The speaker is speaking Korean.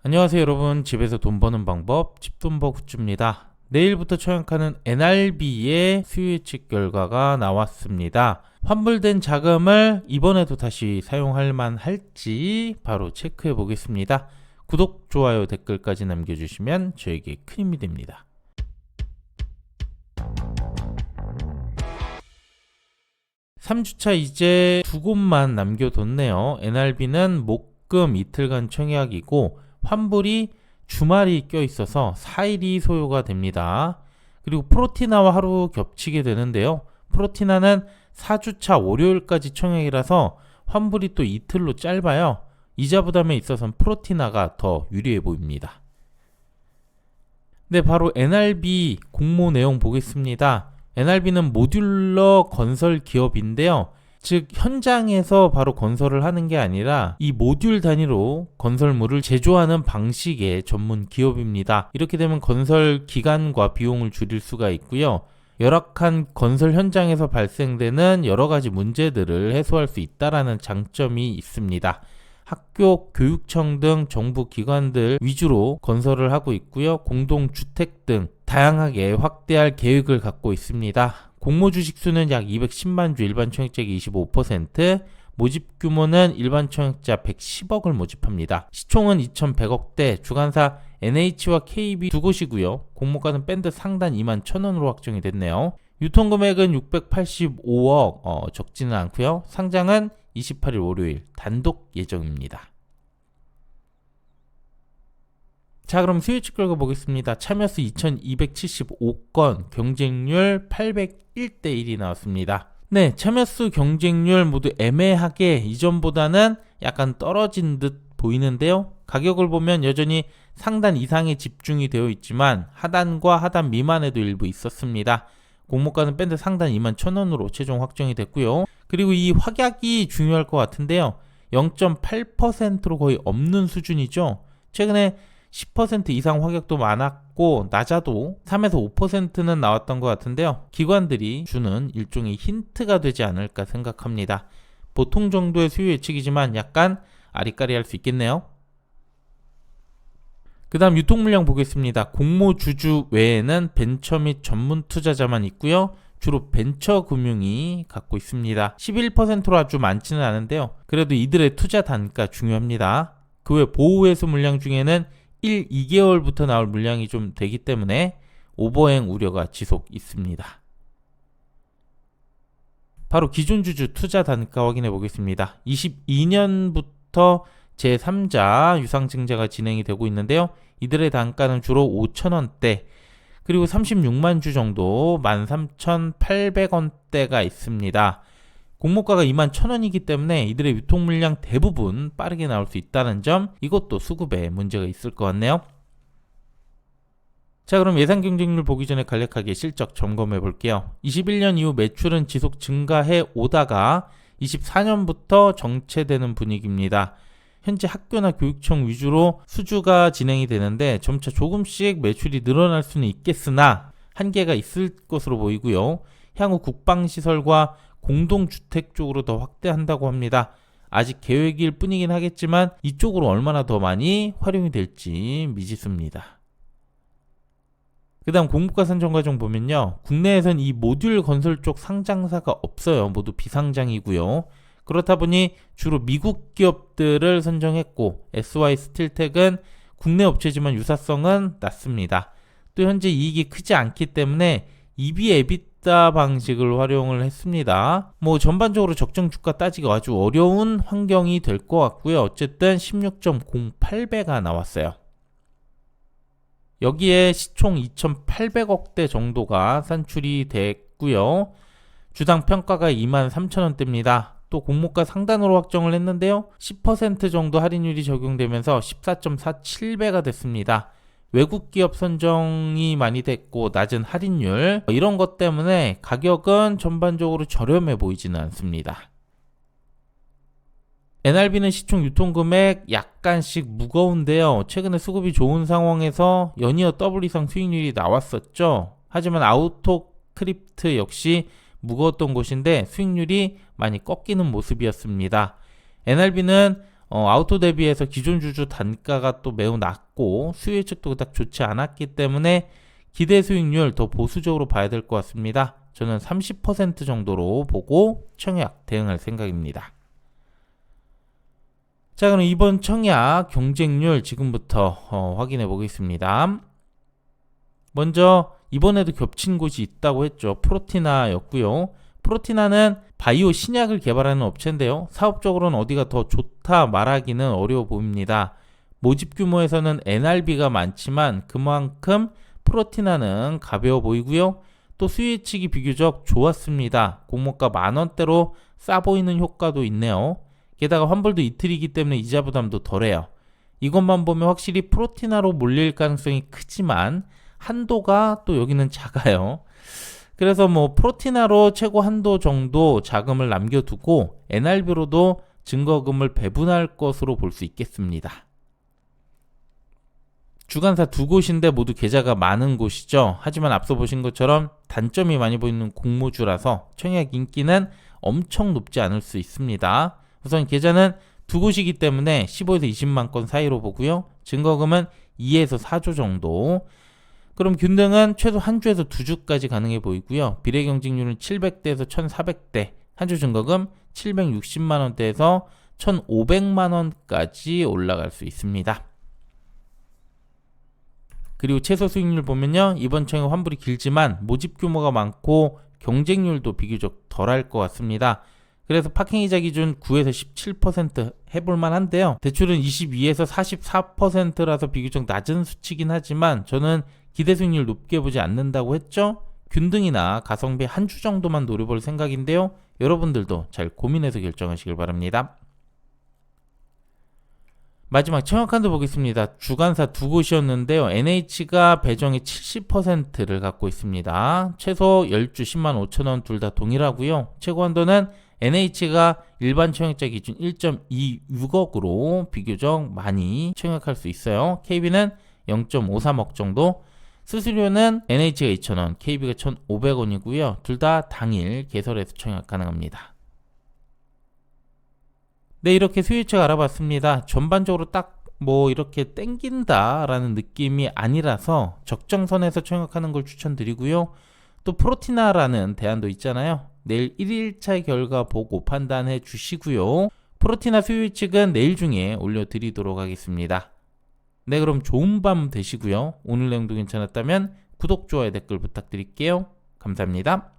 안녕하세요 여러분, 집에서 돈 버는 방법 집돈버굿즈입니다. 내일부터 처약하는 NRB의 수요 예측 결과가 나왔습니다. 환불된 자금을 이번에도 다시 사용할 만할지 바로 체크해 보겠습니다. 구독, 좋아요, 댓글까지 남겨주시면 저에게 큰 힘이 됩니다. (3주차) 이제 두 곳만 남겨뒀네요. NRB는 목금 이틀간 청약이고 환불이 주말이 껴있어서 4일이 소요가 됩니다. 그리고 프로티나와 하루 겹치게 되는데요. 프로티나는 4주차 월요일까지 청약이라서 환불이 또 이틀로 짧아요. 이자 부담에 있어서는 프로티나가 더 유리해 보입니다. 네, 바로 NRB 공모 내용 보겠습니다. NRB는 모듈러 건설 기업인데요. 즉 현장에서 바로 건설을 하는 게 아니라 이 모듈 단위로 건설물을 제조하는 방식의 전문 기업입니다. 이렇게 되면 건설 기간과 비용을 줄일 수가 있고요. 열악한 건설 현장에서 발생되는 여러 가지 문제들을 해소할 수 있다는 장점이 있습니다. 학교, 교육청 등 정부 기관들 위주로 건설을 하고 있고요. 공동주택 등 다양하게 확대할 계획을 갖고 있습니다. 공모 주식 수는 약 210만 주, 일반 청약자의 25%, 모집 규모는 일반 청약자 110억을 모집합니다. 시총은 2,100억대, 주관사 NH와 KB 두 곳이고요. 공모가는 밴드 상단 2만 1,000원으로 확정이 됐네요. 유통금액은 685억, 적지는 않고요. 상장은 28일 월요일 단독 예정입니다. 자, 그럼 수요 예측 결과 보겠습니다. 참여수 2275건, 경쟁률 801대 1이 나왔습니다. 네, 참여수 경쟁률 모두 애매하게 이전보다는 약간 떨어진 듯 보이는데요. 가격을 보면 여전히 상단 이상에 집중이 되어 있지만 하단과 하단 미만에도 일부 있었습니다. 공모가는 밴드 상단 2만 1,000원으로 최종 확정이 됐고요. 그리고 이 확약이 중요할 것 같은데요. 0.8%로 거의 없는 수준이죠. 최근에 10% 이상 확약도 많았고 낮아도 3에서 5%는 나왔던 것 같은데요. 기관들이 주는 일종의 힌트가 되지 않을까 생각합니다. 보통 정도의 수요 예측이지만 약간 아리까리할 수 있겠네요. 그 다음 유통 물량 보겠습니다. 공모 주주 외에는 벤처 및 전문 투자자만 있고요. 주로 벤처 금융이 갖고 있습니다. 11%로 아주 많지는 않은데요. 그래도 이들의 투자 단가 중요합니다. 그 외 보호회수 물량 중에는 1, 2개월부터 나올 물량이 좀 되기 때문에 오버행 우려가 지속 있습니다. 바로 기존 주주 투자 단가 확인해 보겠습니다. 22년부터 제3자 유상증자가 진행이 되고 있는데요. 이들의 단가는 주로 5,000원대, 그리고 36만 주 정도 13,800원대가 있습니다. 공모가가 21,000원이기 때문에 이들의 유통 물량 대부분 빠르게 나올 수 있다는 점, 이것도 수급에 문제가 있을 것 같네요. 자, 그럼 예상 경쟁률 보기 전에 간략하게 실적 점검해 볼게요. 21년 이후 매출은 지속 증가해 오다가 24년부터 정체되는 분위기입니다. 현재 학교나 교육청 위주로 수주가 진행이 되는데 점차 조금씩 매출이 늘어날 수는 있겠으나 한계가 있을 것으로 보이고요. 향후 국방시설과 공동주택 쪽으로 더 확대한다고 합니다. 아직 계획일 뿐이긴 하겠지만 이쪽으로 얼마나 더 많이 활용이 될지 미지수입니다. 그 다음 공모가 선정 과정 보면요. 국내에선 이 모듈 건설 쪽 상장사가 없어요. 모두 비상장이고요. 그렇다 보니 주로 미국 기업들을 선정했고 SY 스틸텍은 국내 업체지만 유사성은 낮습니다. 또 현재 이익이 크지 않기 때문에 EV EBITDA 방식을 활용을 했습니다. 전반적으로 적정 주가 따지기 아주 어려운 환경이 될 것 같고요. 어쨌든 16.08배가 나왔어요. 여기에 시총 2,800억대 정도가 산출이 됐고요. 주당 평가가 23,000원대입니다. 또 공모가 상단으로 확정을 했는데요. 10% 정도 할인율이 적용되면서 14.47배가 됐습니다. 외국 기업 선정이 많이 됐고 낮은 할인율, 이런 것 때문에 가격은 전반적으로 저렴해 보이지는 않습니다. NRB는 시총 유통금액 약간씩 무거운데요. 최근에 수급이 좋은 상황에서 연이어 더블 이상 수익률이 나왔었죠. 하지만 아우토크립트 역시 무거웠던 곳인데 수익률이 많이 꺾이는 모습이었습니다. NRB는 아우토 대비해서 기존 주주 단가가 또 매우 낮고 수요 예측도 그닥 좋지 않았기 때문에 기대 수익률 더 보수적으로 봐야 될 것 같습니다. 저는 30% 정도로 보고 청약 대응할 생각입니다. 자, 그럼 이번 청약 경쟁률 지금부터 확인해 보겠습니다. 먼저 이번에도 겹친 곳이 있다고 했죠. 프로티나였고요. 프로티나는 바이오 신약을 개발하는 업체인데요. 사업적으로는 어디가 더 좋다 말하기는 어려워 보입니다. 모집 규모에서는 NRB가 많지만 그만큼 프로티나는 가벼워 보이고요. 또 수요 예측이 비교적 좋았습니다. 공모가 10,000원대로 싸 보이는 효과도 있네요. 게다가 환불도 이틀이기 때문에 이자 부담도 덜해요. 이것만 보면 확실히 프로티나로 몰릴 가능성이 크지만 한도가 또 여기는 작아요. 그래서 프로티나로 최고 한도 정도 자금을 남겨두고 NRB로도 증거금을 배분할 것으로 볼 수 있겠습니다. 주간사 두 곳인데 모두 계좌가 많은 곳이죠. 하지만 앞서 보신 것처럼 단점이 많이 보이는 공모주라서 청약 인기는 엄청 높지 않을 수 있습니다. 우선 계좌는 두 곳이기 때문에 15에서 20만 건 사이로 보고요. 증거금은 2에서 4조 정도. 그럼 균등은 최소 한 주에서 두 주까지 가능해 보이고요. 비례 경쟁률은 700대에서 1400대, 한 주 증거금 760만원대에서 1500만원까지 올라갈 수 있습니다. 그리고 최소 수익률 보면요. 이번 청약 환불이 길지만 모집 규모가 많고 경쟁률도 비교적 덜할 것 같습니다. 그래서 파킹이자 기준 9에서 17% 해볼만 한데요. 대출은 22에서 44%라서 비교적 낮은 수치긴 하지만 저는 기대 수익률 높게 보지 않는다고 했죠. 균등이나 가성비 한 주 정도만 노려볼 생각인데요. 여러분들도 잘 고민해서 결정하시길 바랍니다. 마지막 청약한도 보겠습니다. 주간사 두 곳이었는데요. NH가 배정의 70%를 갖고 있습니다. 최소 10주 10만 5천원 둘 다 동일하고요. 최고 한도는 NH가 일반 청약자 기준 1.26억으로 비교적 많이 청약할 수 있어요. KB는 0.53억 정도. 수수료는 NH가 2,000원, KB가 1,500원이고요. 둘 다 당일 개설해서 청약 가능합니다. 네, 이렇게 수요 예측 알아봤습니다. 전반적으로 딱 이렇게 땡긴다 라는 느낌이 아니라서 적정선에서 청약하는 걸 추천드리고요. 또 프로티나라는 대안도 있잖아요. 내일 1일차 결과 보고 판단해 주시고요. 프로티나 수요 예측은 내일 중에 올려드리도록 하겠습니다. 네, 그럼 좋은 밤 되시고요. 오늘 내용도 괜찮았다면 구독, 좋아요, 댓글 부탁드릴게요. 감사합니다.